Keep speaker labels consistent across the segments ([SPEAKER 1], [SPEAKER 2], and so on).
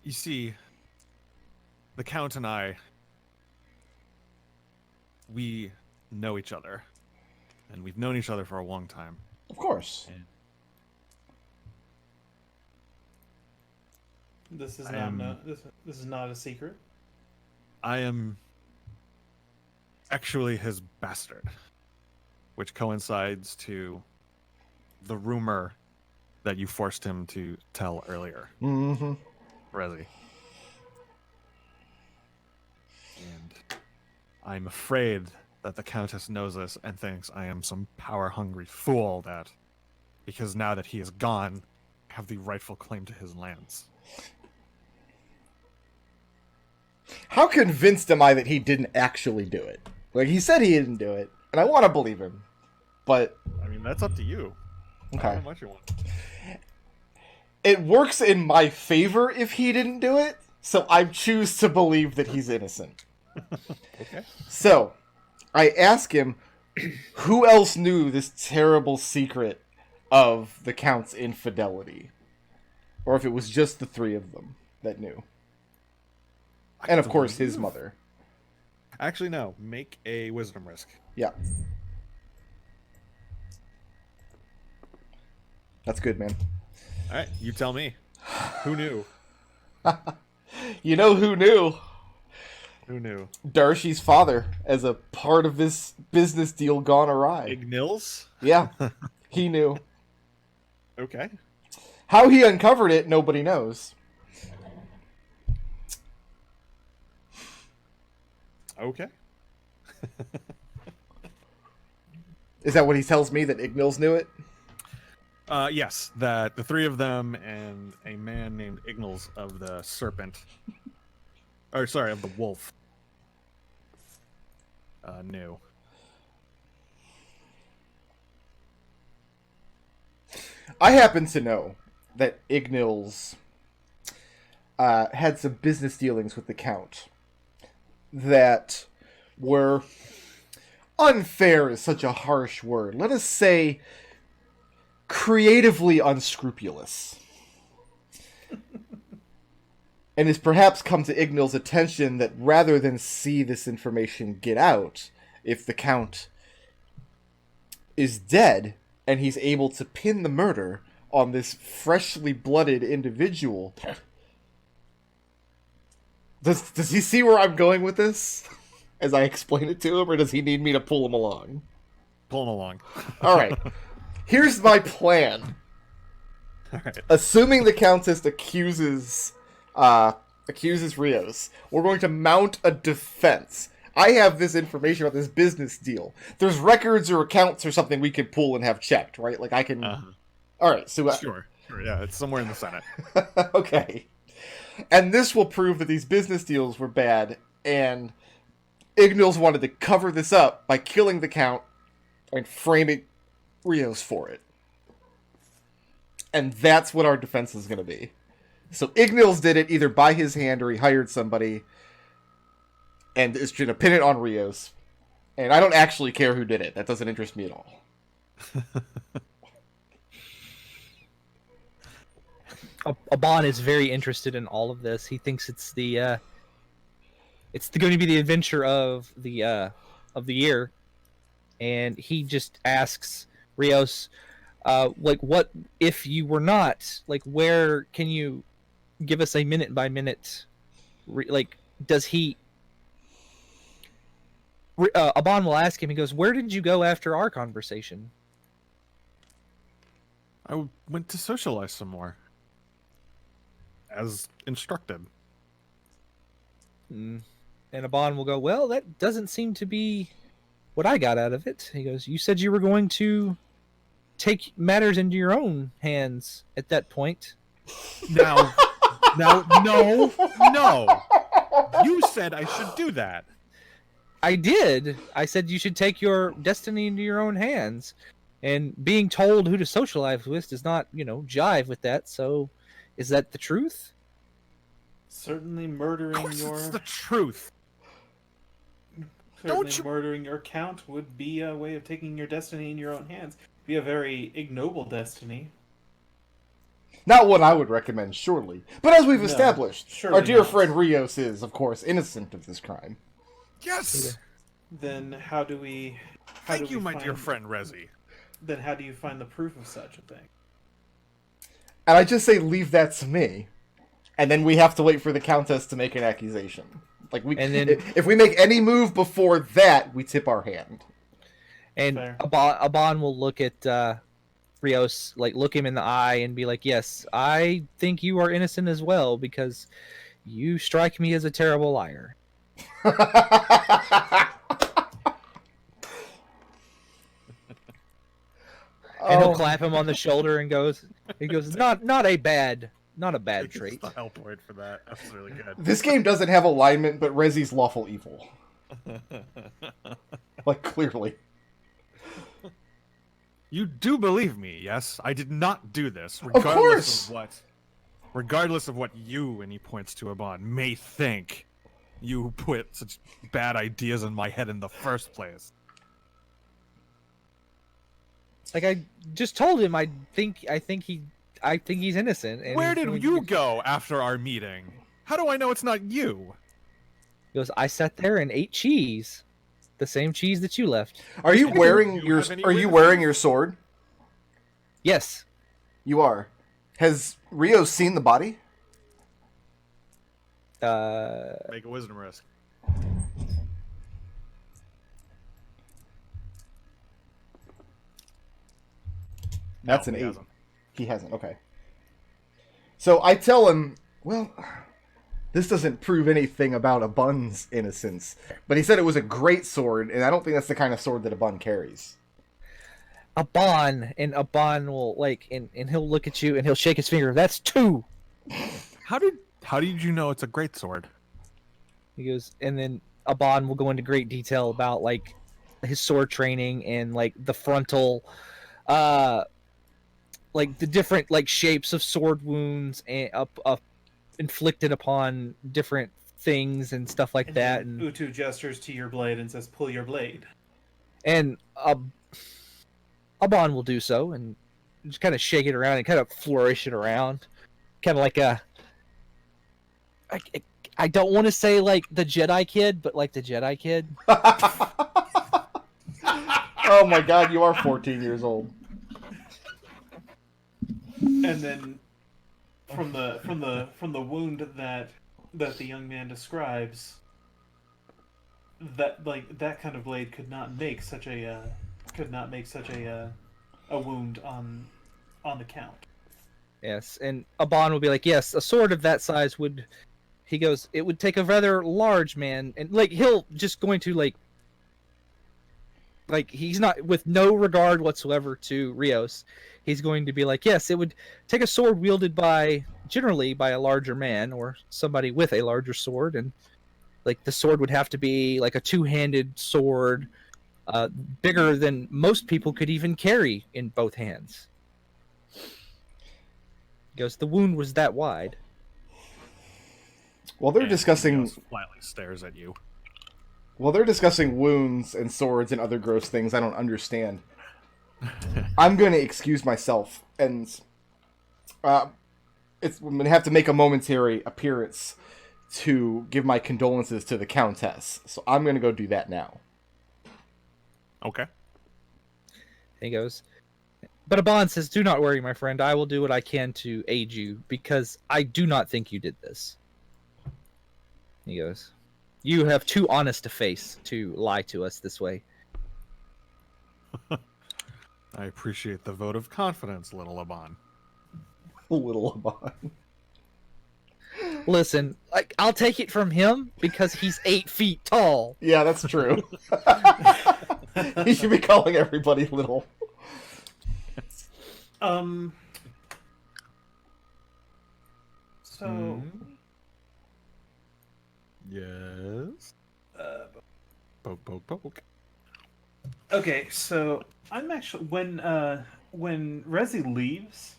[SPEAKER 1] You see, the Count and I, we know each other, and we've known each other for a long time.
[SPEAKER 2] Of course.
[SPEAKER 1] And
[SPEAKER 3] This is
[SPEAKER 1] I
[SPEAKER 3] not
[SPEAKER 1] am,
[SPEAKER 3] this is not a secret.
[SPEAKER 1] I am actually his bastard, which coincides to the rumor that you forced him to tell earlier,
[SPEAKER 2] Mm-hmm.
[SPEAKER 1] Resi. And I'm afraid that the Countess knows this and thinks I am some power-hungry fool that, because now that he is gone, I have the rightful claim to his lands.
[SPEAKER 2] How convinced am I that he didn't actually do it? Like, he said he didn't do it, and I want to believe him, but...
[SPEAKER 1] I mean, that's up to you.
[SPEAKER 2] Okay.
[SPEAKER 1] How much you want.
[SPEAKER 2] It works in my favor if he didn't do it, so I choose to believe that he's innocent.
[SPEAKER 1] Okay.
[SPEAKER 2] So, I ask him who else knew this terrible secret of the Count's infidelity. Or if it was just the three of them that knew. And of course, his mother.
[SPEAKER 1] Actually, no. Make a wisdom risk.
[SPEAKER 2] Yeah. That's good, man.
[SPEAKER 1] All right, you tell me. Who knew?
[SPEAKER 2] You know who knew?
[SPEAKER 1] Who knew?
[SPEAKER 2] Darcy's father, as a part of this business deal gone awry.
[SPEAKER 1] Ignils?
[SPEAKER 2] Yeah, he knew.
[SPEAKER 1] Okay.
[SPEAKER 2] How he uncovered it, nobody knows.
[SPEAKER 1] Okay.
[SPEAKER 2] Is that what he tells me, that Ignils knew it?
[SPEAKER 1] Yes, that the three of them and a man named Ignils of the Serpent, or sorry, of the Wolf, knew.
[SPEAKER 2] I happen to know that Ignils had some business dealings with the Count that were unfair is such a harsh word. Let us say creatively unscrupulous. And it's perhaps come to Ignil's attention that rather than see this information get out, if the Count is dead and he's able to pin the murder on this freshly blooded individual. Does he see where I'm going with this? As I explain it to him, or does he need me to pull him along?
[SPEAKER 1] Pull him along.
[SPEAKER 2] Alright. Here's my plan.
[SPEAKER 1] All right.
[SPEAKER 2] Assuming the Countess accuses Rios, we're going to mount a defense. I have this information about this business deal. There's records or accounts or something we could pull and have checked, right? Like I can... Alright, so...
[SPEAKER 1] Sure, yeah, it's somewhere in the Senate.
[SPEAKER 2] Okay. And this will prove that these business deals were bad, and Ignils wanted to cover this up by killing the Count and framing Rios for it. And that's what our defense is going to be. So Ignils did it either by his hand or he hired somebody and is going to pin it on Rios. And I don't actually care who did it. That doesn't interest me at all.
[SPEAKER 4] Aban is very interested in all of this. He thinks it's going to be the adventure of the year, and he just asks Rios, like, what if you were not? Like, where can you give us a minute by minute? Like, does he? Aban will ask him. He goes, "Where did you go after our conversation?"
[SPEAKER 1] I went to socialize some more, as instructed.
[SPEAKER 4] And Aban will go, "Well, that doesn't seem to be what I got out of it." He goes, "You said you were going to take matters into your own hands at that point."
[SPEAKER 1] No. No. You said I should do that.
[SPEAKER 4] I did. I said you should take your destiny into your own hands. And being told who to socialize with does not, jive with that. So, is that the truth?
[SPEAKER 3] Certainly
[SPEAKER 1] Of
[SPEAKER 3] murdering
[SPEAKER 1] course
[SPEAKER 3] your
[SPEAKER 1] it's the truth.
[SPEAKER 3] certainly murdering your Count would be a way of taking your destiny in your own hands. Be a very ignoble destiny.
[SPEAKER 2] Not one I would recommend, surely. But as we've
[SPEAKER 3] No,
[SPEAKER 2] established,
[SPEAKER 3] surely
[SPEAKER 2] our dear
[SPEAKER 3] not.
[SPEAKER 2] friend Rios is, of course, innocent of this crime.
[SPEAKER 1] Yes!
[SPEAKER 3] Then how do we?
[SPEAKER 1] Thank you, my dear friend Rezi.
[SPEAKER 3] Then how do you find the proof of such a thing?
[SPEAKER 2] And I just say leave that to me. And then we have to wait for the Countess to make an accusation. Like we,
[SPEAKER 4] And then-
[SPEAKER 2] if we make any move before that, we tip our hand.
[SPEAKER 4] And
[SPEAKER 3] Fair.
[SPEAKER 4] Aban will look at Rios, like look him in the eye, and be like, "Yes, I think you are innocent as well because you strike me as a terrible liar." And he'll clap him on the shoulder and he goes, not a bad trait.
[SPEAKER 1] the help word for that. That's really good.
[SPEAKER 2] This game doesn't have alignment, but Rezi's lawful evil. Like, clearly.
[SPEAKER 1] You do believe me, yes? I did not do this,
[SPEAKER 2] course!
[SPEAKER 1] regardless of what you, and he points to Aban, may think. You put such bad ideas in my head in the first place.
[SPEAKER 4] Like I just told him, I think he's innocent. And
[SPEAKER 1] Where
[SPEAKER 4] he's
[SPEAKER 1] did
[SPEAKER 4] going
[SPEAKER 1] you
[SPEAKER 4] to-
[SPEAKER 1] go after our meeting? How do I know it's not you?
[SPEAKER 4] He goes, I sat there and ate cheese, the same cheese that you left.
[SPEAKER 2] Are you
[SPEAKER 1] Do
[SPEAKER 2] wearing
[SPEAKER 1] you
[SPEAKER 2] your
[SPEAKER 1] have any
[SPEAKER 2] Are you
[SPEAKER 1] witnesses?
[SPEAKER 2] wearing your sword?
[SPEAKER 4] Yes.
[SPEAKER 2] You are. Has Rio seen the body?
[SPEAKER 1] Make a wisdom risk.
[SPEAKER 2] That's
[SPEAKER 1] No,
[SPEAKER 2] an
[SPEAKER 1] he
[SPEAKER 2] 8.
[SPEAKER 1] hasn't.
[SPEAKER 2] He hasn't. Okay. So I tell him, well, this doesn't prove anything about Abun's innocence, but he said it was a great sword, and I don't think that's the kind of sword that Abun carries.
[SPEAKER 4] Aban will and he'll look at you and he'll shake his finger. That's 2.
[SPEAKER 1] How did you know it's a great sword?
[SPEAKER 4] He goes, and then Aban will go into great detail about like his sword training and like the frontal, like the different like shapes of sword wounds and up inflicted upon different things and stuff like that.
[SPEAKER 3] then
[SPEAKER 4] And
[SPEAKER 3] Utu gestures to your blade and says, "Pull your blade."
[SPEAKER 4] Aban will do so and just kind of shake it around and kind of flourish it around, kind of like a. I don't want to say like the Jedi kid, but like the Jedi kid.
[SPEAKER 2] Oh my god, you are 14 years old.
[SPEAKER 3] And then, from the wound that the young man describes, that kind of blade could not make such a wound on the count.
[SPEAKER 4] Yes, and Aban will be like, yes, a sword of that size would. He goes, it would take a rather large man, and like he'll just going to like he's not with no regard whatsoever to Rios. He's going to be like, yes, it would take a sword wielded generally by a larger man or somebody with a larger sword, and like the sword would have to be like a two-handed sword, bigger than most people could even carry in both hands. He goes, the wound was that wide.
[SPEAKER 2] While they're
[SPEAKER 1] And
[SPEAKER 2] discussing
[SPEAKER 1] Rios flatly stares at you.
[SPEAKER 2] wounds and swords and other gross things I don't understand, I'm going to excuse myself, and I'm going to have to make a momentary appearance to give my condolences to the Countess. So I'm going to go do that now.
[SPEAKER 1] Okay.
[SPEAKER 4] He goes, but Aban says, do not worry, my friend. I will do what I can to aid you, because I do not think you did this. He goes, you have too honest a face to lie to us this way.
[SPEAKER 1] I appreciate the vote of confidence, little Aban.
[SPEAKER 2] Little Abon.
[SPEAKER 4] Listen, like I'll take it from him because he's 8 feet tall.
[SPEAKER 2] Yeah, that's true. He should be calling everybody little.
[SPEAKER 3] So,
[SPEAKER 1] Yes. Poke, poke, poke.
[SPEAKER 3] okay, so I'm actually when Rezi leaves,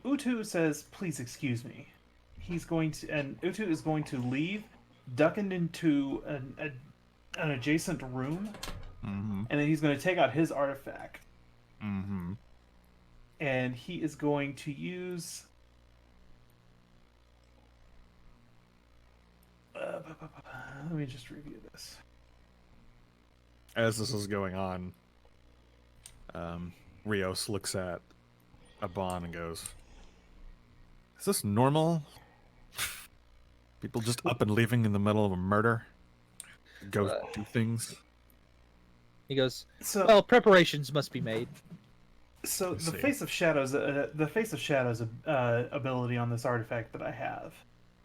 [SPEAKER 3] Utu says, "Please excuse me." He's going to, and Utu is going to leave, ducking into an adjacent room,
[SPEAKER 1] Mm-hmm.
[SPEAKER 3] and then he's going to take out his artifact.
[SPEAKER 1] Mm-hmm.
[SPEAKER 3] and he is going to use. Let me just review this.
[SPEAKER 1] As this is going on, Rios looks at Aban and goes, "Is this normal? People just up and leaving in the middle of a murder? Go do things?"
[SPEAKER 4] He goes,
[SPEAKER 3] So,
[SPEAKER 4] well, preparations must be made.
[SPEAKER 3] so
[SPEAKER 1] Let's
[SPEAKER 3] the
[SPEAKER 1] see.
[SPEAKER 3] Face of Shadows, ability on this artifact that I have.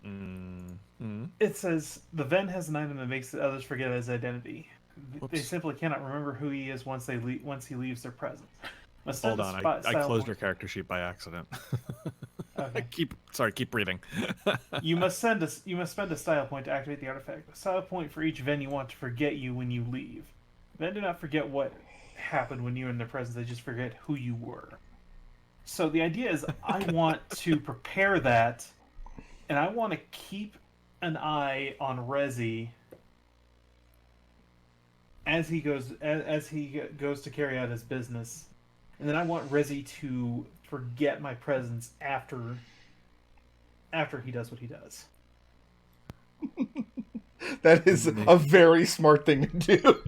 [SPEAKER 1] Mm-hmm.
[SPEAKER 3] It says the Ven has an item that makes the others forget his identity. They
[SPEAKER 1] Whoops.
[SPEAKER 3] simply cannot remember who he is once he leaves their presence. Must
[SPEAKER 1] Hold
[SPEAKER 3] send
[SPEAKER 1] on,
[SPEAKER 3] a
[SPEAKER 1] I
[SPEAKER 3] style
[SPEAKER 1] closed
[SPEAKER 3] point-
[SPEAKER 1] your character sheet by accident.
[SPEAKER 3] Okay.
[SPEAKER 1] Keep reading.
[SPEAKER 3] You must spend a style point to activate the artifact. A style point for each Ven you want to forget you when you leave. Ven do not forget what happened when you were in their presence. They just forget who you were. So the idea is, I want to prepare that, and I want to keep an eye on Rezi as he goes to carry out his business, and then I want Rezi to forget my presence after he does what he does.
[SPEAKER 2] That is a very smart thing to do.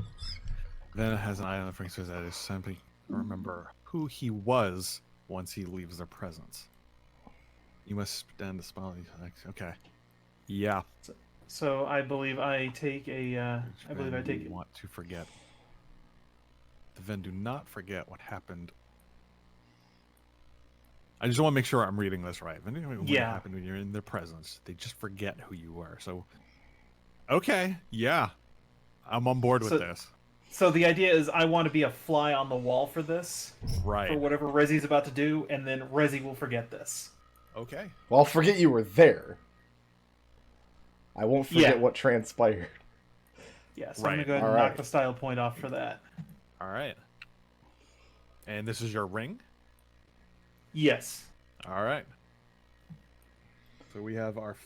[SPEAKER 1] Then it has an item that brings us that is simply remember who he was once he leaves their presence. You must spend the spell. Okay. Yeah.
[SPEAKER 3] So I believe I take a.
[SPEAKER 1] Want to forget. The Ven do not forget what happened. I just want to make sure I'm reading this right. What happened when you're in their presence? They just forget who you were. So, okay, yeah, I'm on board with this.
[SPEAKER 3] So the idea is, I want to be a fly on the wall for this,
[SPEAKER 1] Right.
[SPEAKER 3] for whatever Rezi's about to do, and then Rezi will forget this.
[SPEAKER 1] Okay.
[SPEAKER 2] Well, I'll forget you were there. I won't forget
[SPEAKER 3] Yeah.
[SPEAKER 2] what transpired.
[SPEAKER 3] Yeah, so
[SPEAKER 1] Right.
[SPEAKER 3] I'm gonna go ahead and
[SPEAKER 2] Alright.
[SPEAKER 3] knock the style point off for that.
[SPEAKER 1] All right. And this is your ring?
[SPEAKER 3] Yes.
[SPEAKER 1] All right. So we have our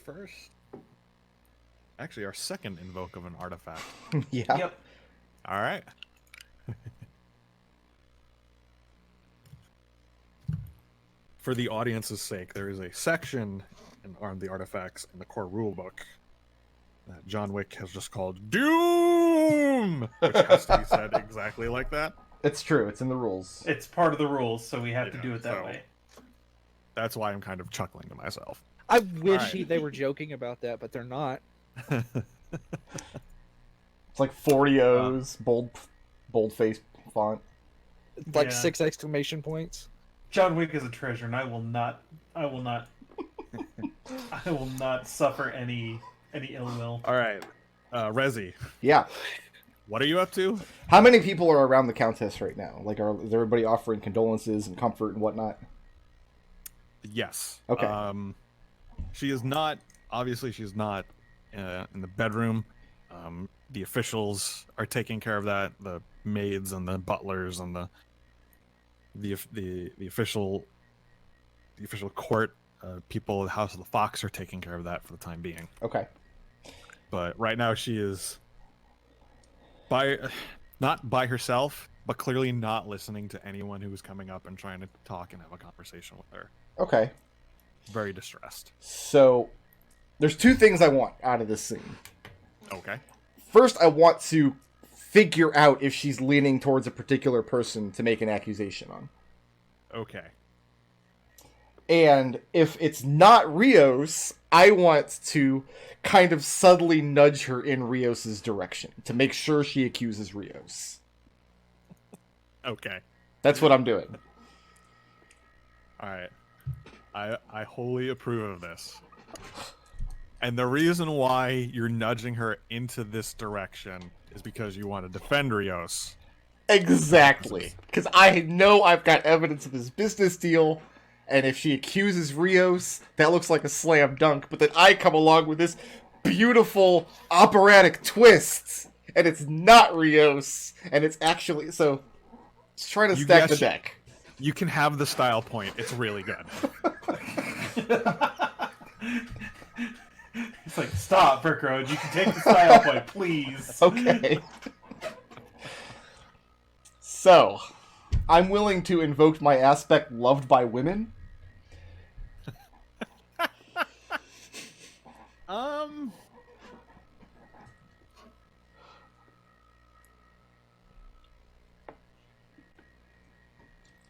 [SPEAKER 1] second invoke of an artifact.
[SPEAKER 2] Yeah.
[SPEAKER 3] Yep.
[SPEAKER 1] All right. For the audience's sake, there is a section on the artifacts in the core rulebook that John Wick has just called Doom, which has to be said exactly like that.
[SPEAKER 2] It's true. It's in the rules.
[SPEAKER 3] It's part of the rules, so we have to
[SPEAKER 1] Yeah,
[SPEAKER 3] do it that
[SPEAKER 1] so-
[SPEAKER 3] way.
[SPEAKER 1] That's why I'm kind of chuckling to myself.
[SPEAKER 4] I wish
[SPEAKER 1] Alright.
[SPEAKER 4] they were joking about that, but they're not.
[SPEAKER 2] It's like 40 O's, bold face font.
[SPEAKER 4] Like
[SPEAKER 3] Yeah.
[SPEAKER 4] 6 exclamation points.
[SPEAKER 3] John Wick is a treasure, and I will not suffer any ill will.
[SPEAKER 1] All right. Rezi,
[SPEAKER 2] Yeah.
[SPEAKER 1] what are you up to?
[SPEAKER 2] How many people are around the Countess right now? Like, is everybody offering condolences and comfort and whatnot?
[SPEAKER 1] Yes.
[SPEAKER 2] Okay.
[SPEAKER 1] She is not. Obviously, she's not in the bedroom. The officials are taking care of that. The maids and the butlers and the official court people of the House of the Fox are taking care of that for the time being.
[SPEAKER 2] Okay.
[SPEAKER 1] But right now, she is not by herself, but clearly not listening to anyone who is coming up and trying to talk and have a conversation with her.
[SPEAKER 2] Okay.
[SPEAKER 1] Very distressed.
[SPEAKER 2] So, there's two things I want out of this scene.
[SPEAKER 1] Okay.
[SPEAKER 2] First, I want to figure out if she's leaning towards a particular person to make an accusation on.
[SPEAKER 1] Okay.
[SPEAKER 2] And if it's not Rios, I want to kind of subtly nudge her in Rios's direction to make sure she accuses Rios.
[SPEAKER 1] Okay.
[SPEAKER 2] That's what I'm doing.
[SPEAKER 1] All right. I wholly approve of this. And the reason why you're nudging her into this direction is because you want to defend Rios.
[SPEAKER 2] Exactly. Because I know I've got evidence of his business deal, and if she accuses Rios, that looks like a slam dunk, but then I come along with this beautiful operatic twist, and it's not Rios, and it's actually... So, just trying to stack the deck.
[SPEAKER 1] You can have the style point. It's really good.
[SPEAKER 3] It's like, stop, Brickroad. You can take the style point, please.
[SPEAKER 2] Okay. So, I'm willing to invoke my aspect loved by women.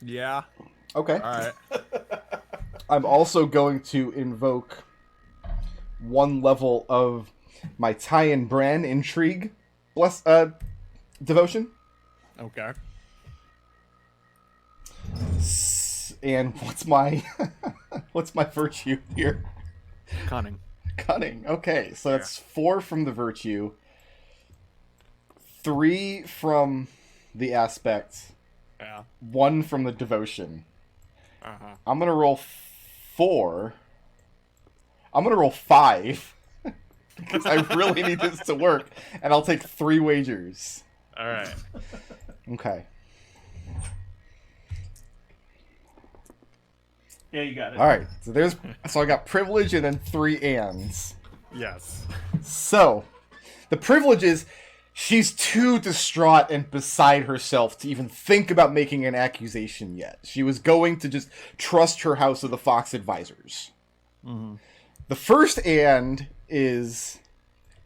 [SPEAKER 1] Yeah.
[SPEAKER 2] Okay.
[SPEAKER 1] All right.
[SPEAKER 2] I'm also going to invoke one level of my Ty and Bran intrigue devotion.
[SPEAKER 1] Okay.
[SPEAKER 2] And what's my what's my virtue here?
[SPEAKER 1] Cunning.
[SPEAKER 2] Cunning. Okay, so that's 4 from the virtue, 3 from the aspect,
[SPEAKER 1] Yeah.
[SPEAKER 2] 1 from the devotion.
[SPEAKER 1] Uh-huh.
[SPEAKER 2] I'm gonna roll 4. I'm gonna roll 5 because I really need this to work, and I'll take 3 wagers.
[SPEAKER 1] All right.
[SPEAKER 2] Okay.
[SPEAKER 3] Yeah, you got it.
[SPEAKER 2] All right. So I got privilege and then 3 ands.
[SPEAKER 1] Yes.
[SPEAKER 2] So, the privilege is she's too distraught and beside herself to even think about making an accusation yet. She was going to just trust her House of the Fox advisors.
[SPEAKER 1] Mm-hmm.
[SPEAKER 2] The first and is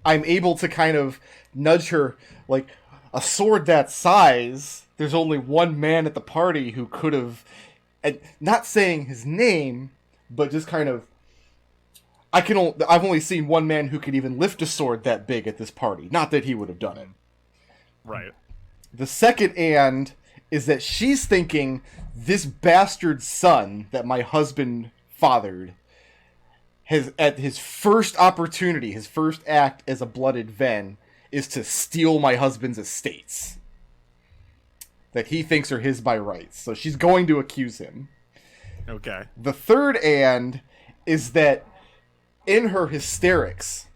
[SPEAKER 2] I'm able to kind of nudge her, like, a sword that size, there's only one man at the party who could have, and not saying his name, but just kind of, I've only seen one man who could even lift a sword that big at this party. Not that he would have done it.
[SPEAKER 1] Right.
[SPEAKER 2] The second and is that she's thinking this bastard son that my husband fathered has, at his first opportunity, his first act as a blooded Ven, is to steal my husband's estates that he thinks are his by rights. So she's going to accuse him.
[SPEAKER 1] Okay.
[SPEAKER 2] The third and is that in her hysterics,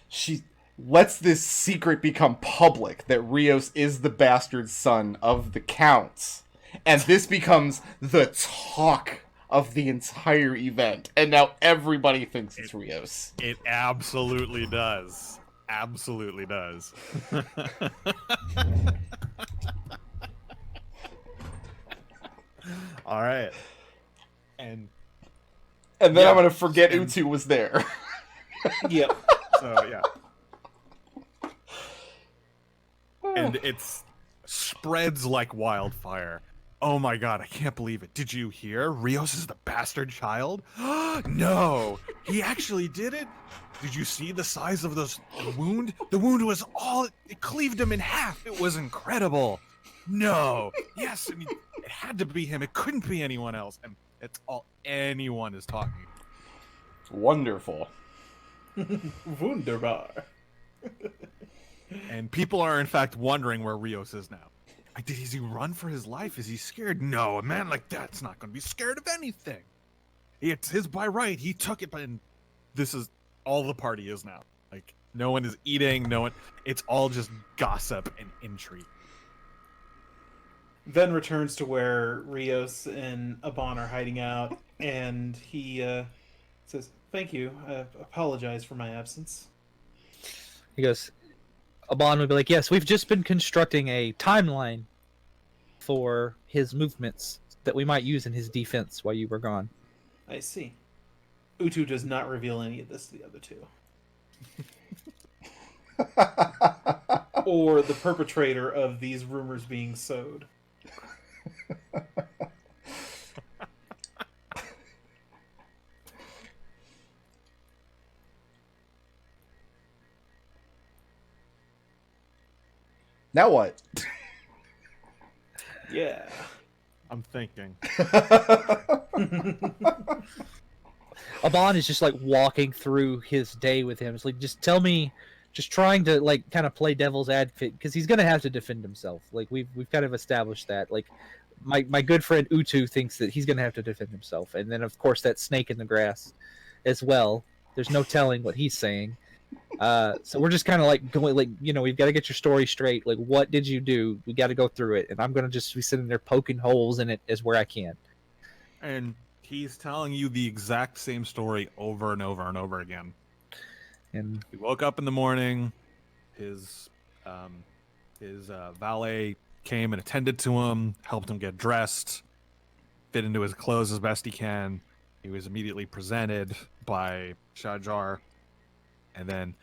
[SPEAKER 2] she lets this secret become public that Rios is the bastard son of the Counts. And this becomes the talk of the entire event. And now everybody thinks it's Rios.
[SPEAKER 1] It absolutely does. Absolutely does. All right. And
[SPEAKER 2] then
[SPEAKER 1] yeah.
[SPEAKER 2] I'm going to forget Utu was there.
[SPEAKER 3] Yep.
[SPEAKER 1] so, yeah. And it's spreads like wildfire. Oh my god, I can't believe it. Did you hear? Rios is the bastard child? No! He actually did it? Did you see the size of the wound? The wound was it cleaved him in half. It was incredible. No. Yes, I mean, it had to be him. It couldn't be anyone else. And it's all anyone is talking.
[SPEAKER 2] Wonderful.
[SPEAKER 3] Wunderbar.
[SPEAKER 1] And people are, in fact, wondering where Rios is now. Is he run for his life? Is he scared? No, a man like that's not going to be scared of anything. It's his by right. He took it, and this is all the party is now. Like, no one is eating, it's all just gossip and intrigue.
[SPEAKER 3] Ven returns to where Rios and Aban are hiding out, and he says, "Thank you. I apologize for my absence."
[SPEAKER 4] He goes, Aban would be like, yes, we've just been constructing a timeline for his movements that we might use in his defense while you were gone.
[SPEAKER 3] I see. Utu does not reveal any of this to the other two. Or the perpetrator of these rumors being sowed.
[SPEAKER 2] Now what?
[SPEAKER 3] Yeah.
[SPEAKER 1] I'm thinking.
[SPEAKER 4] Aban is just like walking through his day with him. It's like, just tell me, just trying to like kind of play devil's advocate because he's gonna have to defend himself. Like we've kind of established that. Like my good friend Utu thinks that he's gonna have to defend himself, and then of course that snake in the grass as well. There's no telling what he's saying. So we're just kind of like going, like, you know, we've got to get your story straight. Like, what did you do? We got to go through it, and I'm gonna just be sitting there poking holes in it as where I can.
[SPEAKER 1] And he's telling you the exact same story over and over and over again.
[SPEAKER 4] And
[SPEAKER 1] he woke up in the morning. His valet came and attended to him, helped him get dressed, fit into his clothes as best he can. He was immediately presented by Shajar, and then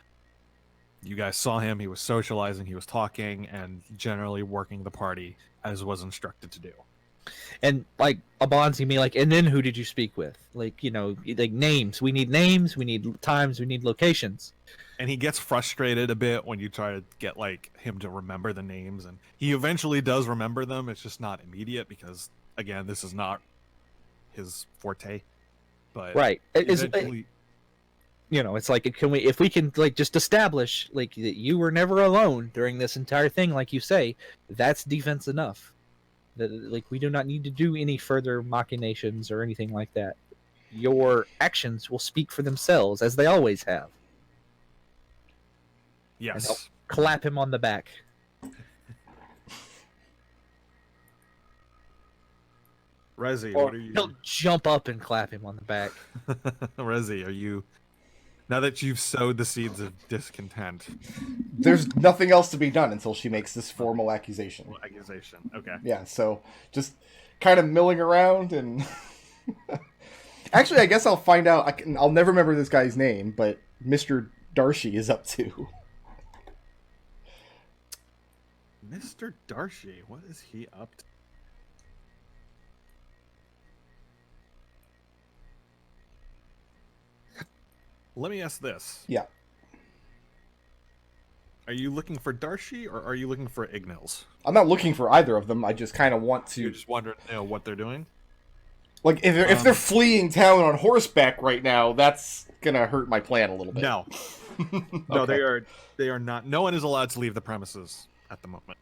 [SPEAKER 1] you guys saw him. He was socializing, he was talking, and generally working the party as was instructed to do.
[SPEAKER 4] And like Abonzi me like, and then who did you speak with? Like, like names. We need times, we need locations.
[SPEAKER 1] And he gets frustrated a bit when you try to get like him to remember the names, and he eventually does remember them. It's just not immediate because again, this is not his forte. But
[SPEAKER 4] Right.
[SPEAKER 1] eventually,
[SPEAKER 4] It's like, if we can like just establish like that you were never alone during this entire thing, like you say, that's defense enough. That like we do not need to do any further machinations or anything like that. Your actions will speak for themselves, as they always have. And I'll
[SPEAKER 1] yes.
[SPEAKER 4] clap him on the back.
[SPEAKER 1] Rezi,
[SPEAKER 4] Or
[SPEAKER 1] what are you?
[SPEAKER 4] he'll jump up and clap him on the back.
[SPEAKER 1] Rezi, are you? Now that you've sowed the seeds of discontent,
[SPEAKER 2] There's nothing else to be done until she makes this formal accusation.
[SPEAKER 1] Okay.
[SPEAKER 2] Yeah, so just kind of milling around and actually, I guess I'll find out. I'll never remember this guy's name, but Mr. Darcy is up to.
[SPEAKER 1] Mr. Darcy, what is he up to? Let me ask this.
[SPEAKER 2] Yeah.
[SPEAKER 1] Are you looking for Darcy or are you looking for Ignils?
[SPEAKER 2] I'm not looking for either of them. I just kind of want
[SPEAKER 1] You
[SPEAKER 2] to,
[SPEAKER 1] just wondering what they're doing?
[SPEAKER 2] like, if they're fleeing town on horseback right now, that's gonna hurt my plan a little bit.
[SPEAKER 1] No. No,
[SPEAKER 2] Okay.
[SPEAKER 1] they are not. No one is allowed to leave the premises at the moment.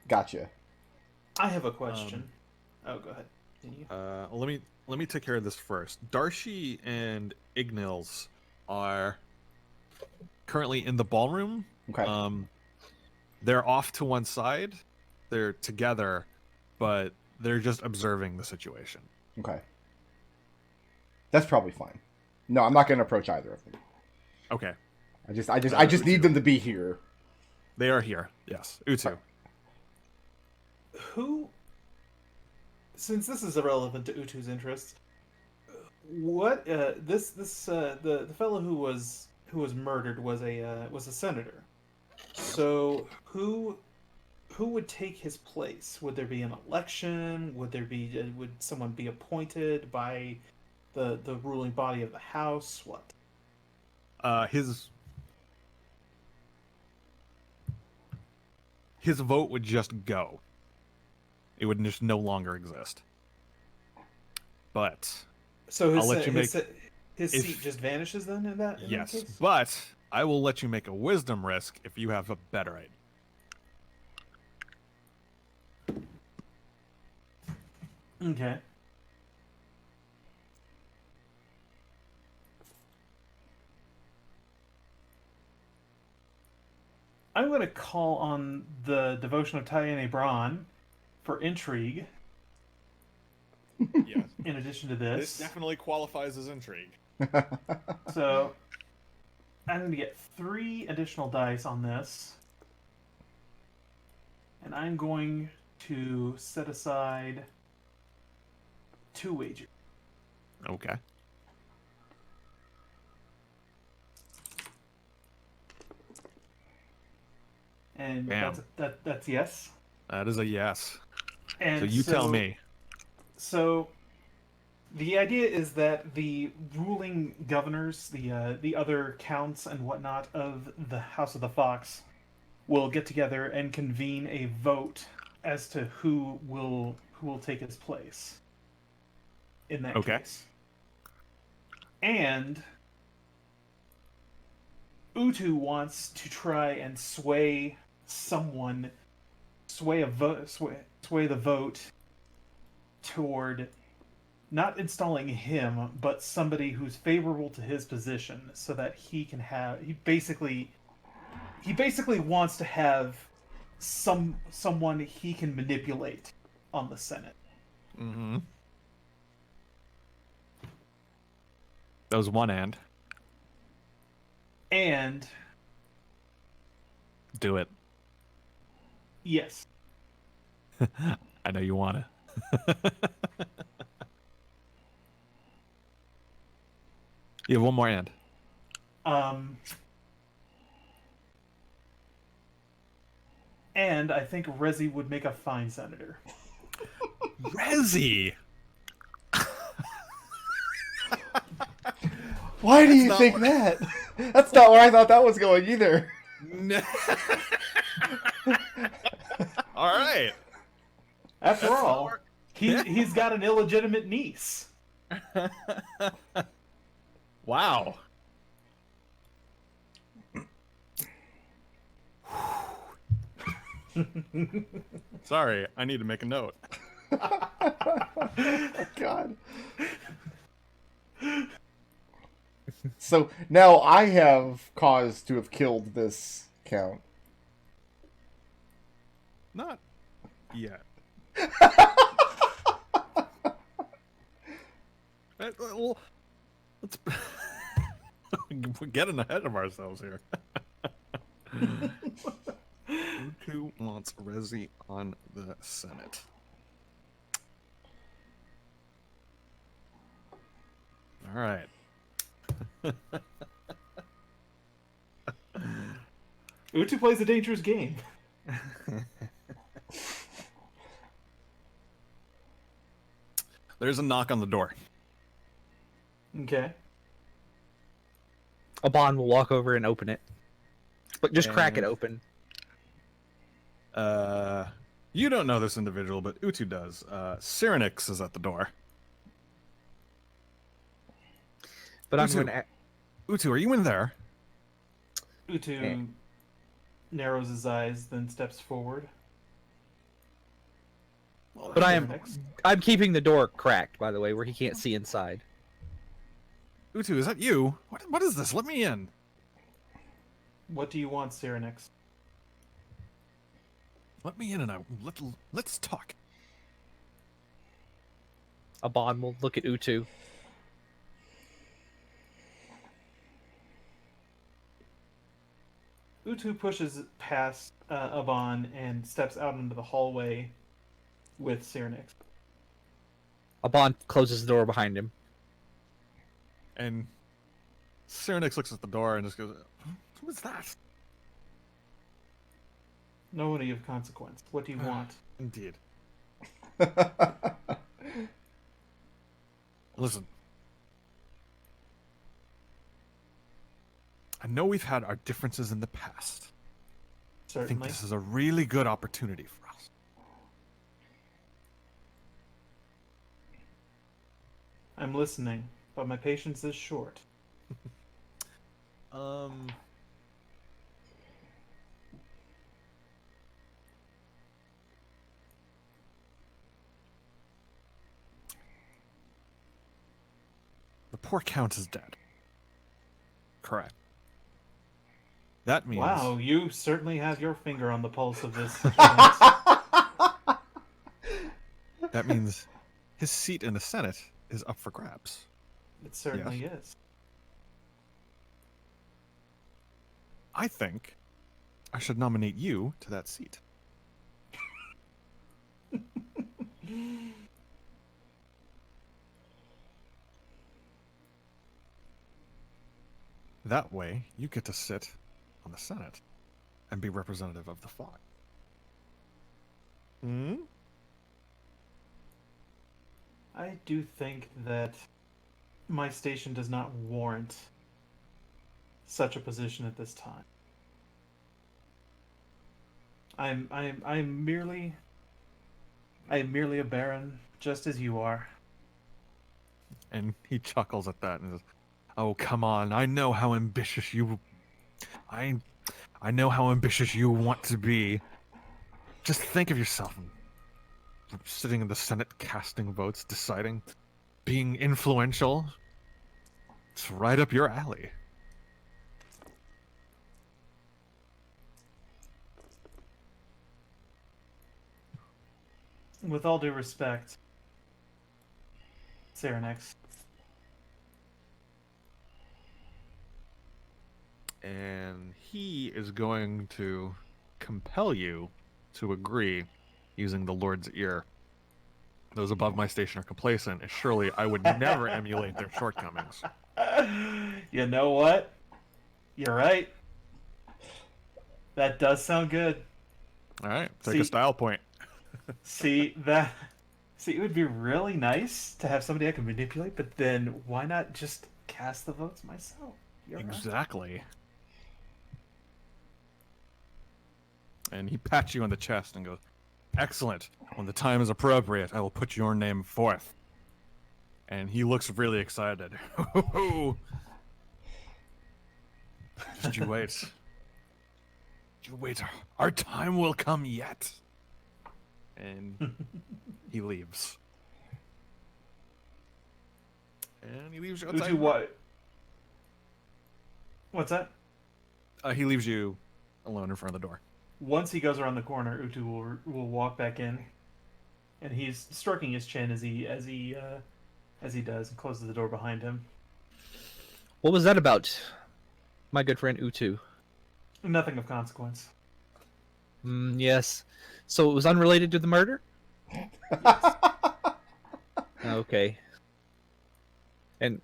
[SPEAKER 2] Gotcha.
[SPEAKER 3] I have a question. Oh, go ahead. Continue.
[SPEAKER 1] Let me take care of this first. Darcy and Ignils are currently in the ballroom.
[SPEAKER 2] Okay.
[SPEAKER 1] They're off to one side. They're together, but they're just observing the situation.
[SPEAKER 2] Okay. That's probably fine. No, I'm not gonna approach either of them.
[SPEAKER 1] Okay.
[SPEAKER 2] I just need them to be here.
[SPEAKER 1] They are here. Yes. Utu.
[SPEAKER 3] Who, since this is irrelevant to Utu's interest, what the fellow who was murdered was a senator. So who would take his place? Would there be an election? Would someone be appointed by the ruling body of the house? What?
[SPEAKER 1] His vote would just go. It would just no longer exist. But
[SPEAKER 3] So
[SPEAKER 1] I'll let you
[SPEAKER 3] his
[SPEAKER 1] if-
[SPEAKER 3] seat just vanishes then in that
[SPEAKER 1] yes,
[SPEAKER 3] case?
[SPEAKER 1] but I will let you make a wisdom risk if you have a better idea.
[SPEAKER 3] Okay. I'm going to call on the devotion of Tayane Bran for intrigue.
[SPEAKER 1] Yes.
[SPEAKER 3] In addition to
[SPEAKER 1] This
[SPEAKER 3] this,
[SPEAKER 1] definitely qualifies as intrigue.
[SPEAKER 3] so I'm going to get 3 additional dice on this, and I'm going to set aside 2 wagers.
[SPEAKER 1] Okay.
[SPEAKER 3] And
[SPEAKER 1] Bam.
[SPEAKER 3] that's yes.
[SPEAKER 1] That is a yes.
[SPEAKER 3] And
[SPEAKER 1] So you tell me.
[SPEAKER 3] So, the idea is that the ruling governors, the other counts and whatnot of the House of the Fox, will get together and convene a vote as to who will take his place. In that
[SPEAKER 1] Okay.
[SPEAKER 3] case, and Utu wants to try and sway someone, sway the vote toward not installing him, but somebody who's favorable to his position, so that he can have. He basically wants to have someone he can manipulate on the Senate.
[SPEAKER 1] Mm-hmm. That was one and.
[SPEAKER 3] And
[SPEAKER 1] Do it.
[SPEAKER 3] yes,
[SPEAKER 1] I know you wanna. You have one more and.
[SPEAKER 3] And I think Rezi would make a fine senator.
[SPEAKER 1] Rezi.
[SPEAKER 2] Why do you
[SPEAKER 1] not
[SPEAKER 2] think
[SPEAKER 1] where-
[SPEAKER 2] that? That's not where I thought that was going either.
[SPEAKER 1] All right.
[SPEAKER 3] After
[SPEAKER 1] That's not
[SPEAKER 3] all,
[SPEAKER 1] where-
[SPEAKER 3] he's got an illegitimate niece.
[SPEAKER 1] Wow. Sorry, I need to make a note.
[SPEAKER 2] God. So now I have cause to have killed this count.
[SPEAKER 1] Not yet. Well, let's we're getting ahead of ourselves here. Who wants Rezi on the Senate? All right.
[SPEAKER 3] Utu plays a dangerous game.
[SPEAKER 1] There's a knock on the door.
[SPEAKER 3] Okay.
[SPEAKER 4] Aban will walk over and open it. But just crack it
[SPEAKER 1] And-
[SPEAKER 4] open.
[SPEAKER 1] You don't know this individual, but Utu does. Cyrenix is at the door.
[SPEAKER 4] But I'm
[SPEAKER 1] Utu.
[SPEAKER 4] going to...
[SPEAKER 1] Utu, are you in there?
[SPEAKER 3] Utu
[SPEAKER 4] Okay.
[SPEAKER 3] narrows his eyes, then steps forward.
[SPEAKER 4] But I'm
[SPEAKER 3] Next.
[SPEAKER 4] keeping the door cracked, by the way, where he can't see inside.
[SPEAKER 1] Utu, is that you? What is this? Let me in.
[SPEAKER 3] What do you want, Cyrenix?
[SPEAKER 1] Let me in and let's talk.
[SPEAKER 4] Aban will look at Utu.
[SPEAKER 3] Utu pushes past Aban and steps out into the hallway with Cyrenix.
[SPEAKER 4] Aban closes the door behind him.
[SPEAKER 1] And Cyrenix looks at the door and just goes, "Who is that?"
[SPEAKER 3] Nobody of consequence. What do you want?
[SPEAKER 1] Indeed. Listen. I know we've had our differences in the past. I think
[SPEAKER 3] Certainly.
[SPEAKER 1] this is a really good opportunity for us.
[SPEAKER 3] I'm listening, but my patience is short.
[SPEAKER 1] The poor count is dead. Correct. That means
[SPEAKER 3] Wow, you certainly have your finger on the pulse of this.
[SPEAKER 1] that means his seat in the Senate is up for grabs.
[SPEAKER 3] It certainly is.
[SPEAKER 1] I think I should nominate you to that seat. That way, you get to sit on the Senate and be representative of the flock. Hmm?
[SPEAKER 3] I do think that my station does not warrant such a position at this time. I'm merely a baron, just as you are.
[SPEAKER 1] And he chuckles at that and says, "Oh, come on. I know how ambitious you I know how ambitious you want to be. Just think of yourself sitting in the Senate casting votes, deciding, being influential. It's right up your alley."
[SPEAKER 3] With all due respect, Cyrenix,
[SPEAKER 1] And he is going to compel you to agree using the Lord's ear. Those above my station are complacent, and surely I would never emulate their shortcomings.
[SPEAKER 3] You know what? You're right. That does sound good.
[SPEAKER 1] All right, take a style point.
[SPEAKER 3] See, it would be really nice to have somebody I can manipulate, but then why not just cast the votes myself? You're right.
[SPEAKER 1] Exactly. And he pats you on the chest and goes, "Excellent. When the time is appropriate, I will put your name forth." And he looks really excited. Just you wait. You wait. Our time will come yet. And he leaves. And he leaves you outside.
[SPEAKER 3] What? What's that?
[SPEAKER 1] He leaves you alone in front of the door.
[SPEAKER 3] Once he goes around the corner, Utu will walk back in, and he's stroking his chin as he does, and closes the door behind him.
[SPEAKER 4] What was that about, my good friend Utu?
[SPEAKER 3] Nothing of consequence.
[SPEAKER 4] Yes. So it was unrelated to the murder? Okay. And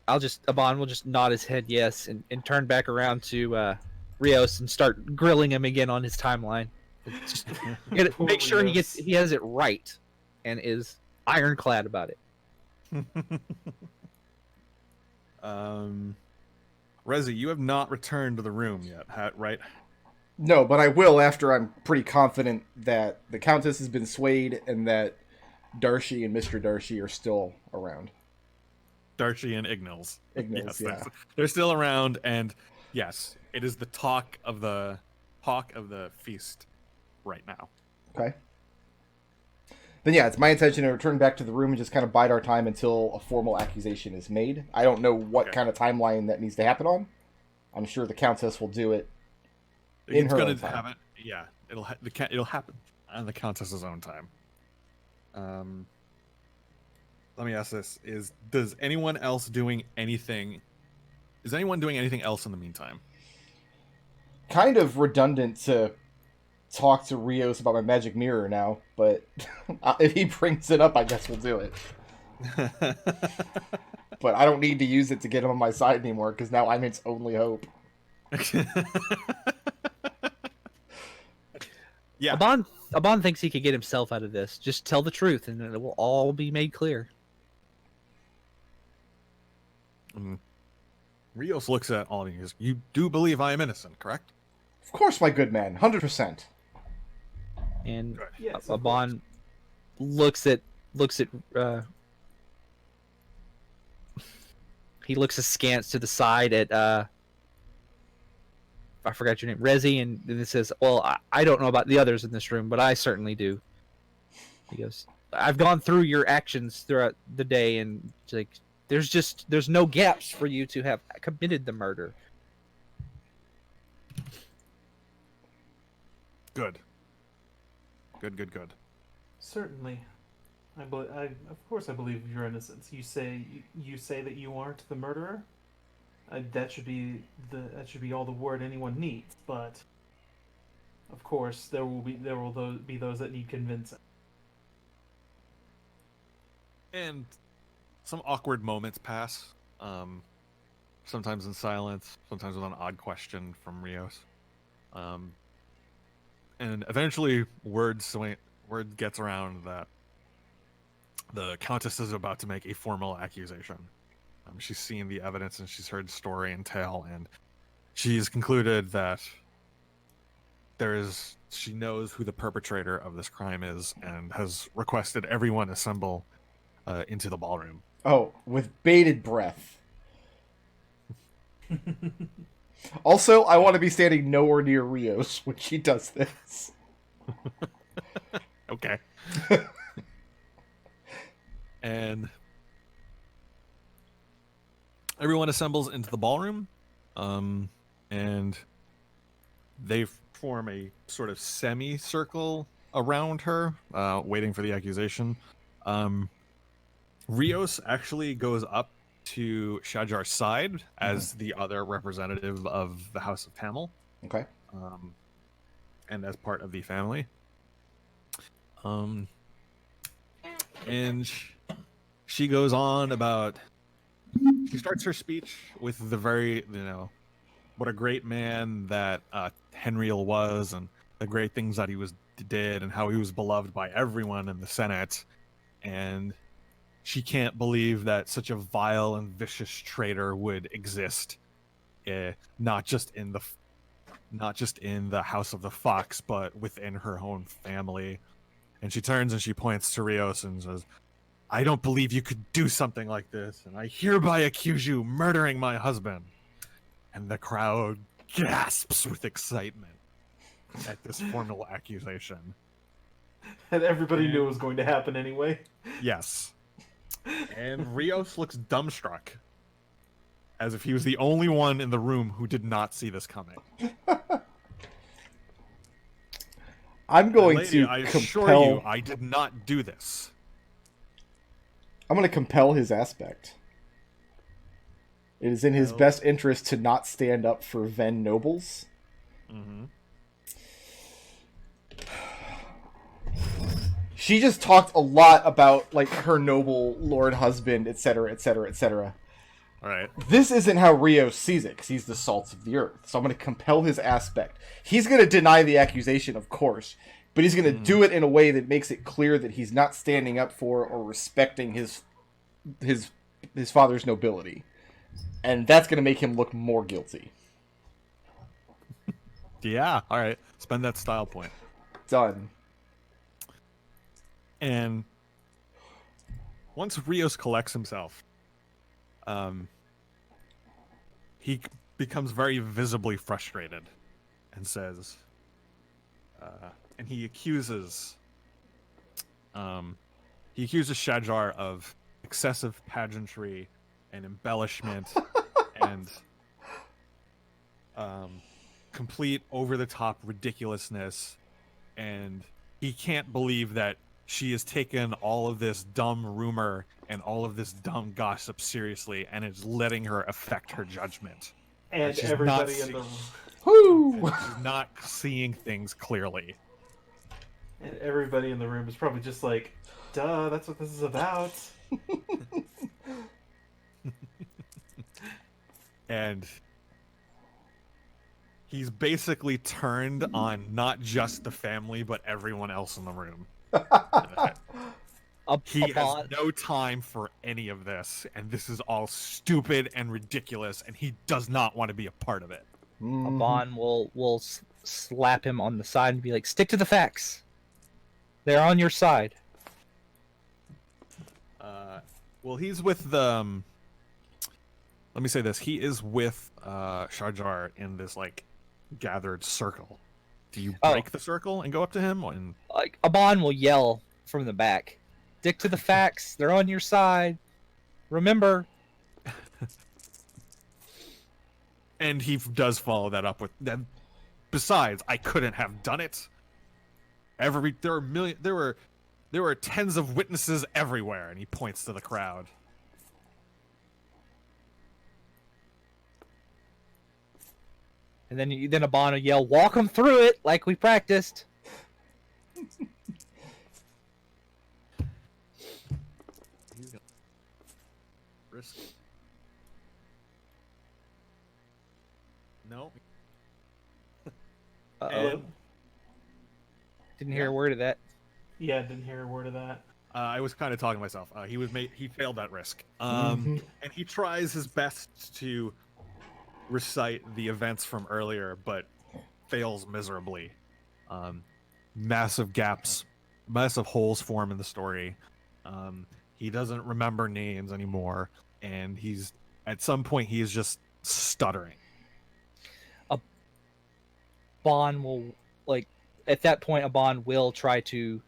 [SPEAKER 4] Aban will just nod his head yes, and turn back around to Rios and start grilling him again on his timeline. Just make sure he has it right and is ironclad about it.
[SPEAKER 1] Rezi, you have not returned to the room yet, right?
[SPEAKER 2] No, but I will after I'm pretty confident that the Countess has been swayed and that Darcy and Mr. Darcy are still around.
[SPEAKER 1] Darcy and Ignils.
[SPEAKER 2] Ignils,
[SPEAKER 1] Yes,
[SPEAKER 2] yeah.
[SPEAKER 1] they're still around, and yes, it is the talk of the feast right now.
[SPEAKER 2] Okay. Then yeah, it's my intention to return back to the room and just kind of bide our time until a formal accusation is made. I don't know what kind of timeline that needs to happen on. I'm sure the Countess will do it in her own time.
[SPEAKER 1] Have it. Yeah, it'll happen on the Countess's own time. Let me ask this: Is anyone doing anything else in the meantime?
[SPEAKER 2] Kind of redundant to talk to Rios about my magic mirror now, but if he brings it up, I guess we'll do it. But I don't need to use it to get him on my side anymore, because now I'm its only hope.
[SPEAKER 1] Yeah.
[SPEAKER 4] Aban thinks he could get himself out of this. Just tell the truth, and it will all be made clear.
[SPEAKER 1] Rios looks at all of you and goes, "You do believe I am innocent, correct?"
[SPEAKER 2] Of course, my good man, 100%.
[SPEAKER 4] And
[SPEAKER 3] Yes,
[SPEAKER 4] Aban looks at he looks askance to the side at I forgot your name, Rezi, and then it says, "Well, I don't know about the others in this room, but I certainly do." He goes, "I've gone through your actions throughout the day, and it's like there's no gaps for you to have committed the murder."
[SPEAKER 1] Good.
[SPEAKER 3] Certainly. Of course I believe your innocence. You say that you aren't the murderer. That should be all the word anyone needs. But of course there will be those that need convincing.
[SPEAKER 1] And some awkward moments pass. Sometimes in silence, sometimes with an odd question from Rios. And eventually word gets around that the Countess is about to make a formal accusation. She's seen the evidence and she's heard story and tale, and she's concluded that she knows who the perpetrator of this crime is and has requested everyone assemble into the ballroom.
[SPEAKER 2] Oh, with bated breath. Also, I want to be standing nowhere near Rios when she does this.
[SPEAKER 1] Okay. And everyone assembles into the ballroom, and they form a sort of semicircle around her, waiting for the accusation. Rios actually goes up to Shajar's side as the other representative of the House of Tamil.
[SPEAKER 2] Okay.
[SPEAKER 1] And as part of the family. Um, and she goes on about. She starts her speech with the very, what a great man that Henriel was, and the great things that he did, and how he was beloved by everyone in the Senate. And she can't believe that such a vile and vicious traitor would exist, not just in the House of the Fox, but within her own family. And she turns and she points to Rios and says, "I don't believe you could do something like this, and I hereby accuse you of murdering my husband." And the crowd gasps with excitement at this formal accusation.
[SPEAKER 3] And everybody knew it was going to happen anyway.
[SPEAKER 1] Yes. And Rios looks dumbstruck, as if he was the only one in the room who did not see this coming.
[SPEAKER 2] I'm going
[SPEAKER 1] Lady,
[SPEAKER 2] to
[SPEAKER 1] I
[SPEAKER 2] compel...
[SPEAKER 1] assure you, I did not do this.
[SPEAKER 2] I'm going to compel his aspect. It is in his best interest to not stand up for Ven nobles.
[SPEAKER 1] Mm-hmm.
[SPEAKER 2] She just talked a lot about like her noble lord husband, etc., etc., etc.
[SPEAKER 1] All right.
[SPEAKER 2] This isn't how Rios sees it, because he's the salt of the earth. So I'm going to compel his aspect. He's going to deny the accusation, of course, but he's going to do it in a way that makes it clear that he's not standing up for or respecting his father's nobility. And that's going to make him look more guilty.
[SPEAKER 1] Yeah, all right. Spend that style point.
[SPEAKER 2] Done.
[SPEAKER 1] And once Rios collects himself, he becomes very visibly frustrated and says, and he accuses Shajar of excessive pageantry and embellishment and complete over-the-top ridiculousness, and he can't believe that she has taken all of this dumb rumor and all of this dumb gossip seriously and is letting her affect her judgment.
[SPEAKER 3] And
[SPEAKER 1] she's
[SPEAKER 3] everybody
[SPEAKER 1] not
[SPEAKER 3] in the
[SPEAKER 2] Woo!
[SPEAKER 1] she's not seeing things clearly.
[SPEAKER 3] and everybody in the room is probably just like, duh, that's what this is about.
[SPEAKER 1] And he's basically turned on not just the family, but everyone else in the room. He has no time for any of this, and this is all stupid and ridiculous, and he does not want to be a part of it.
[SPEAKER 4] Aban will slap him on the side and be like, "Stick to the facts. They're on your side."
[SPEAKER 1] Well, he's with the... let me say this. He is with Shajar in this, like, gathered circle. Do you break the circle and go up to him? And...
[SPEAKER 4] like, Aban will yell from the back, "Stick to the facts. They're on your side. Remember."
[SPEAKER 1] And he does follow that up with... Besides, I couldn't have done it. There were tens of witnesses everywhere, and he points to the crowd.
[SPEAKER 4] And then Aban will yell, "Walk him through it like we practiced."
[SPEAKER 1] Risk. No.
[SPEAKER 4] Uh-oh. Didn't hear a word of that.
[SPEAKER 3] Yeah, didn't hear a word of that.
[SPEAKER 1] I was kind of talking to myself. He failed that risk. And he tries his best to recite the events from earlier, but fails miserably. Massive gaps, massive holes form in the story. He doesn't remember names anymore, and at some point he is just stuttering.
[SPEAKER 4] Aban will, like, at that point, Aban will try to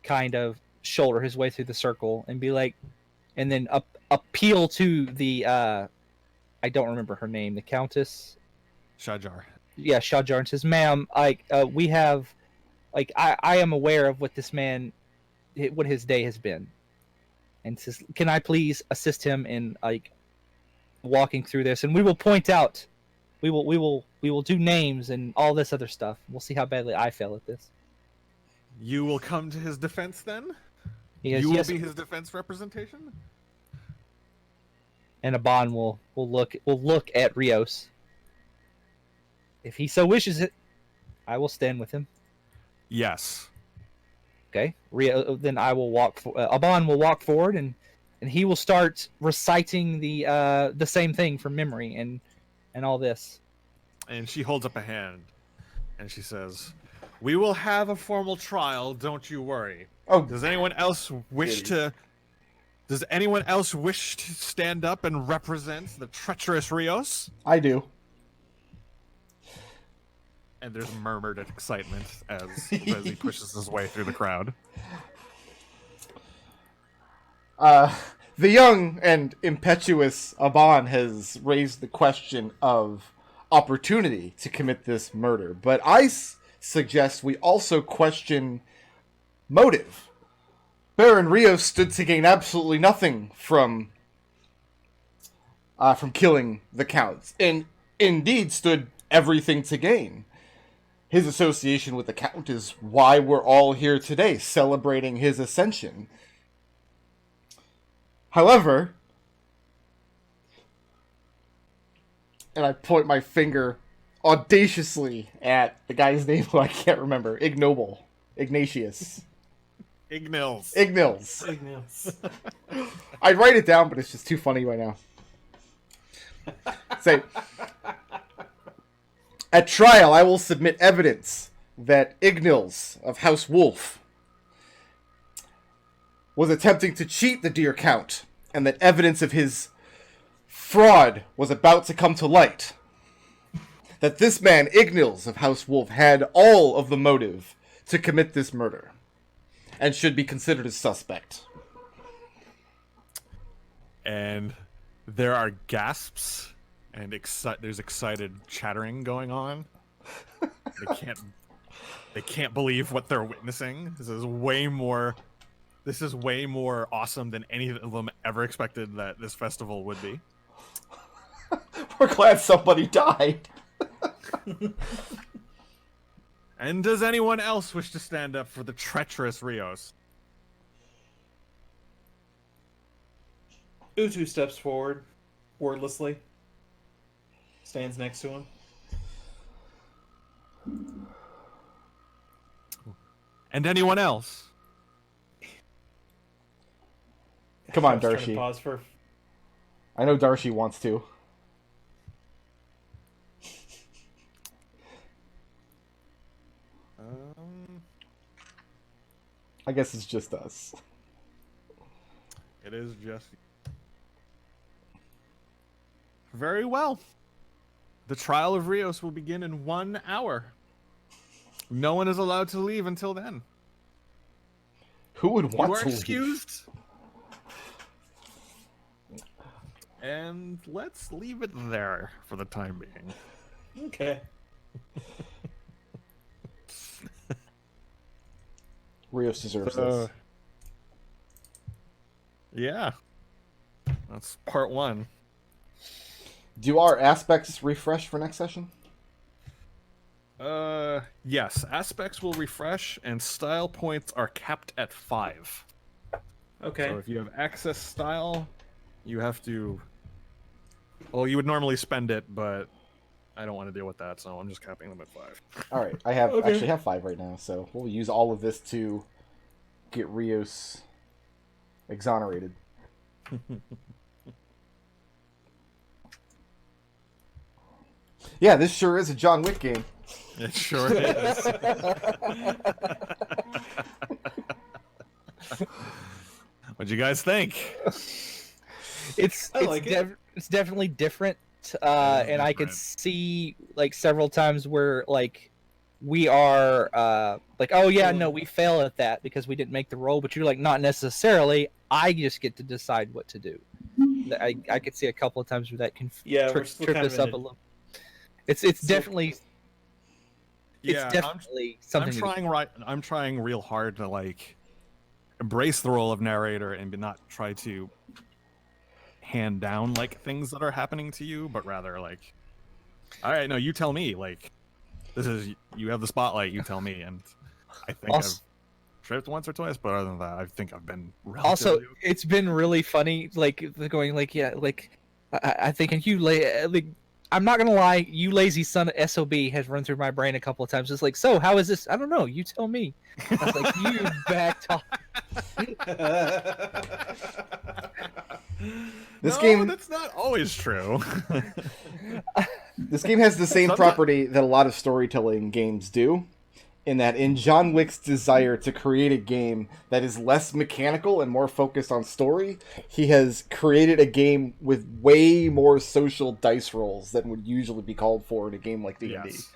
[SPEAKER 4] kind of shoulder his way through the circle and be like, and then appeal to the, I don't remember her name, the Countess?
[SPEAKER 1] Shajar.
[SPEAKER 4] Yeah, Shajar, and says, "Ma'am, we have, I am aware of what this man, what his day has been. And says, can I please assist him in, walking through this? And we will point out, we will do names and all this other stuff. We'll see how badly I fail at this."
[SPEAKER 1] You will come to his defense then?
[SPEAKER 4] He goes,
[SPEAKER 1] You will
[SPEAKER 4] yes.
[SPEAKER 1] be his defense representation?
[SPEAKER 4] And Aban will look at Rios. If he so wishes it, I will stand with him.
[SPEAKER 1] Yes.
[SPEAKER 4] Okay. Then I will walk. Aban will walk forward, and he will start reciting the same thing from memory and all this.
[SPEAKER 1] And she holds up a hand, and she says, "We will have a formal trial. Don't you worry.
[SPEAKER 2] Oh,
[SPEAKER 1] Does anyone else wish to? Does anyone else wish to stand up and represent the treacherous Rios?"
[SPEAKER 2] I do.
[SPEAKER 1] And there's murmured excitement as he pushes his way through the crowd.
[SPEAKER 2] The young and impetuous Aban has raised the question of opportunity to commit this murder, but I suggest we also question motive. Baron Rios stood to gain absolutely nothing from killing the Count, and indeed stood everything to gain. His association with the Count is why we're all here today, celebrating his ascension. However, and I point my finger audaciously at the guy's name who I can't remember, Ignil's. I'd write it down, but it's just too funny right now. Say, at trial, I will submit evidence that Ignil's of House Wolf was attempting to cheat the dear Count, and that evidence of his fraud was about to come to light. That this man, Ignil's of House Wolf, had all of the motive to commit this murder, and should be considered a suspect.
[SPEAKER 1] And there are gasps, and there's excited chattering going on. They can't believe what they're witnessing. This is way more awesome than any of them ever expected that this festival would be.
[SPEAKER 2] We're glad somebody died.
[SPEAKER 1] And does anyone else wish to stand up for the treacherous Rios?
[SPEAKER 3] Utu steps forward, wordlessly. Stands next to him.
[SPEAKER 1] And anyone else?
[SPEAKER 2] Come on,
[SPEAKER 3] I was trying to
[SPEAKER 2] Darcy.
[SPEAKER 3] pause for...
[SPEAKER 2] I know Darcy wants to. I guess it's just us.
[SPEAKER 1] It is just... Very well. The trial of Rios will begin in 1 hour. No one is allowed to leave until then.
[SPEAKER 2] Who would want
[SPEAKER 1] You are
[SPEAKER 2] to leave?
[SPEAKER 1] excused. And let's leave it there for the time being.
[SPEAKER 3] Okay.
[SPEAKER 2] Rios deserves this.
[SPEAKER 1] Yeah. That's part 1.
[SPEAKER 2] Do our aspects refresh for next session?
[SPEAKER 1] Yes. Aspects will refresh, and style points are capped at 5.
[SPEAKER 3] Okay.
[SPEAKER 1] So if you have access style, you have to... Well, you would normally spend it, but I don't want to deal with that, so I'm just capping them at 5.
[SPEAKER 2] All right, I actually have 5 right now, so we'll use all of this to get Rios exonerated. Yeah, this sure is a John Wick game.
[SPEAKER 1] It sure is. What'd you guys think?
[SPEAKER 4] It's definitely different, and I could
[SPEAKER 1] different.
[SPEAKER 4] see like several times where like we are like, oh yeah, no, we fail at that because we didn't make the roll, but you're like, not necessarily. I just get to decide what to do. I could see a couple of times where that can
[SPEAKER 3] we're still
[SPEAKER 4] trip
[SPEAKER 3] kind
[SPEAKER 4] us
[SPEAKER 3] of
[SPEAKER 4] up
[SPEAKER 3] in
[SPEAKER 4] a little. It's definitely
[SPEAKER 1] Yeah,
[SPEAKER 4] it's definitely something.
[SPEAKER 1] I'm trying real hard to like embrace the role of narrator and not try to hand down like things that are happening to you, but rather like, all right, no, you tell me. Like, this is you have the spotlight. You tell me, and I think tripped once or twice, but other than that, I think I've been
[SPEAKER 4] Also,
[SPEAKER 1] relatively
[SPEAKER 4] it's been really funny, like going like, yeah, like I think, and like, I'm not gonna lie, you lazy son of SOB has run through my brain a couple of times. It's like, so how is this? I don't know. You tell me. I was like, you back talk.
[SPEAKER 2] This
[SPEAKER 1] no,
[SPEAKER 2] game,
[SPEAKER 1] that's not always true.
[SPEAKER 2] this game has the same property that a lot of storytelling games do, in that in John Wick's desire to create a game that is less mechanical and more focused on story, he has created a game with way more social dice rolls than would usually be called for in a game like D&D.
[SPEAKER 1] Yes.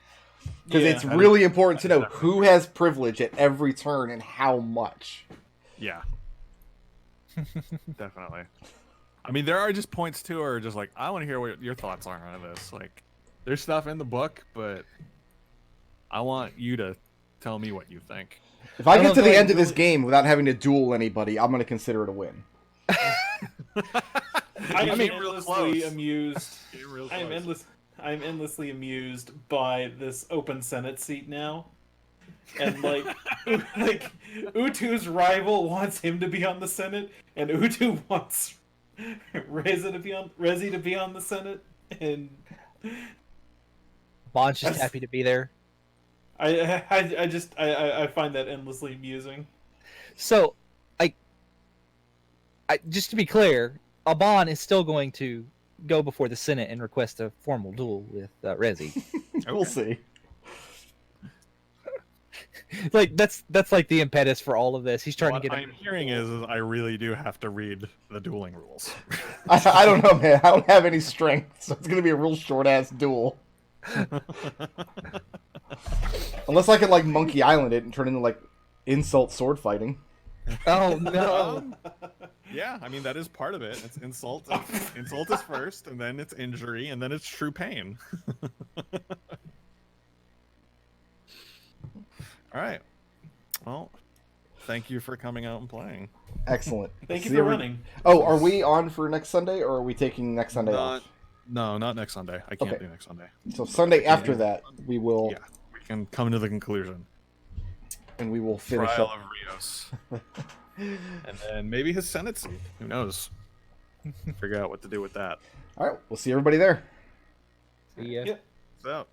[SPEAKER 2] Because
[SPEAKER 3] Yeah.
[SPEAKER 2] it's really important to know who has privilege at every turn and how much.
[SPEAKER 1] Yeah. Definitely. I mean, there are just points too, where just like, I want to hear what your thoughts are on this. Like, there's stuff in the book, but I want you to tell me what you think.
[SPEAKER 2] If I
[SPEAKER 4] don't
[SPEAKER 2] get
[SPEAKER 4] know
[SPEAKER 2] to
[SPEAKER 4] if
[SPEAKER 2] the
[SPEAKER 4] I
[SPEAKER 2] end of this
[SPEAKER 4] really-
[SPEAKER 2] game without having to duel anybody, I'm going to consider it a win.
[SPEAKER 3] I'm
[SPEAKER 1] You came real
[SPEAKER 3] endlessly
[SPEAKER 1] close.
[SPEAKER 3] amused.
[SPEAKER 1] Came real
[SPEAKER 3] I'm
[SPEAKER 1] close.
[SPEAKER 3] endlessly amused by this open Senate seat now. And like Utu's rival wants him to be on the Senate, and Utu wants Rezi to be on the Senate, and
[SPEAKER 4] Bond's just
[SPEAKER 3] That's-
[SPEAKER 4] happy to be there.
[SPEAKER 3] I find that endlessly amusing.
[SPEAKER 4] So, I just to be clear, Aban is still going to go before the Senate and request a formal duel with Rezi.
[SPEAKER 2] We'll see.
[SPEAKER 4] Like that's like the impetus for all of this. He's trying
[SPEAKER 1] What
[SPEAKER 4] to get.
[SPEAKER 1] I'm hearing is I really do have to read the dueling rules.
[SPEAKER 2] I don't know, man. I don't have any strength, so it's going to be a real short-ass duel. Unless I can, like, Monkey Island it and turn into, like, insult sword fighting.
[SPEAKER 4] Oh no!
[SPEAKER 1] Yeah, I mean, that is part of it. It's insult. Insult is first, and then it's injury, and then it's true pain. All right. Well, thank you for coming out and playing.
[SPEAKER 2] Excellent.
[SPEAKER 3] Thank you
[SPEAKER 2] See
[SPEAKER 3] for
[SPEAKER 2] every-
[SPEAKER 3] running.
[SPEAKER 2] Oh, are we on for next Sunday, or are we taking next Sunday
[SPEAKER 1] Not-
[SPEAKER 2] off?
[SPEAKER 1] No, not next Sunday. I can't
[SPEAKER 2] Okay.
[SPEAKER 1] do next Sunday.
[SPEAKER 2] So Sunday after that, we will,
[SPEAKER 1] Yeah, we can come to the conclusion.
[SPEAKER 2] and we will finish
[SPEAKER 1] Trial
[SPEAKER 2] up.
[SPEAKER 1] of Rios. And then maybe his Senate seat. Who knows? Figure out what to do with that.
[SPEAKER 2] All right, we'll see everybody there.
[SPEAKER 4] See ya.
[SPEAKER 3] Yep.
[SPEAKER 1] So.